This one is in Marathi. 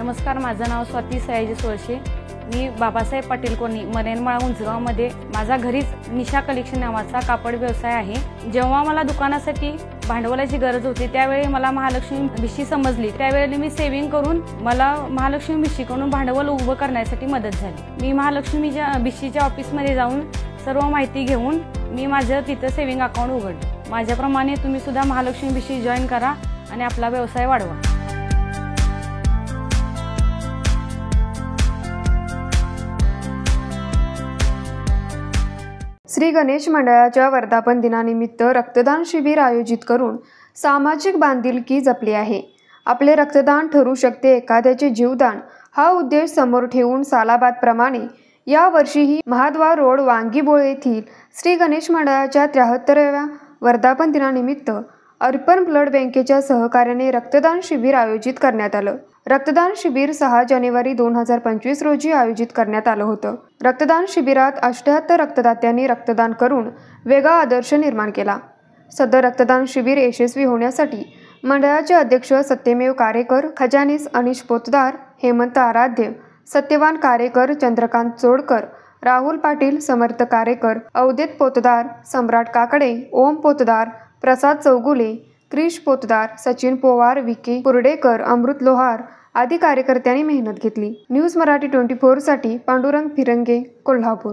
नमस्कार, माझं नाव स्वाती सयाजी सोळशे। मी बाबासाहेब पाटील कॉलनी मनेनमाळा उंचगावमध्ये माझा घरीच निशा कलेक्शन नावाचा कापड व्यवसाय आहे। जेव्हा मला दुकानासाठी भांडवलाची गरज होती त्यावेळी मला महालक्ष्मी भिशी समजली। त्यावेळी मी सेव्हिंग करून मला महालक्ष्मी भिशीकडून भांडवल उभं करण्यासाठी मदत झाली। मी महालक्ष्मीच्या भिशीच्या ऑफिसमध्ये जाऊन सर्व माहिती घेऊन मी माझं तिथं सेव्हिंग अकाउंट उघडलं। माझ्याप्रमाणे तुम्ही सुद्धा महालक्ष्मी भिशी जॉईन करा आणि आपला व्यवसाय वाढवा। श्री गणेश मंडळाच्या वर्धापन दिनानिमित्त रक्तदान शिबिर आयोजित करून सामाजिक बांधिलकी जपली आहे। आपले रक्तदान ठरू शकते एखाद्याचे जीवदान हा उद्देश समोर ठेवून सालाबादप्रमाणे यावर्षीही महाद्वार रोड वांगीबोळे येथील श्री गणेश मंडळाच्या 73व्या वर्धापन दिनानिमित्त अर्पण ब्लड बँकेच्या सहकार्याने रक्तदान शिबिर आयोजित करण्यात आलं। रक्तदान शिबिर 6 जानेवारी 2025 रोजी आयोजित करण्यात आलं होतं। रक्तदान शिबिरात 78 रक्तदात्यांनी रक्तदान करून वेगळा आदर्श निर्माण केला। सदर रक्तदान शिबिर यशस्वी होण्यासाठी मंडळाचे अध्यक्ष सत्यमेव कारेकर, खजानीस अनिश पोतदार, हेमंत आराध्य, सत्यवान कारेकर, चंद्रकांत चोडकर, राहुल पाटील, समर्थ कारेकर, अवधेत पोतदार, सम्राट काकडे, ओम पोतदार, प्रसाद चौगुले, क्रिश पोतदार, सचिन पोवार, विके पुरडेकर, अमृत लोहार आदी कार्यकर्त्यांनी मेहनत घेतली। न्यूज मराठी 24 साठी पांडुरंग फिरंगे, कोल्हापूर।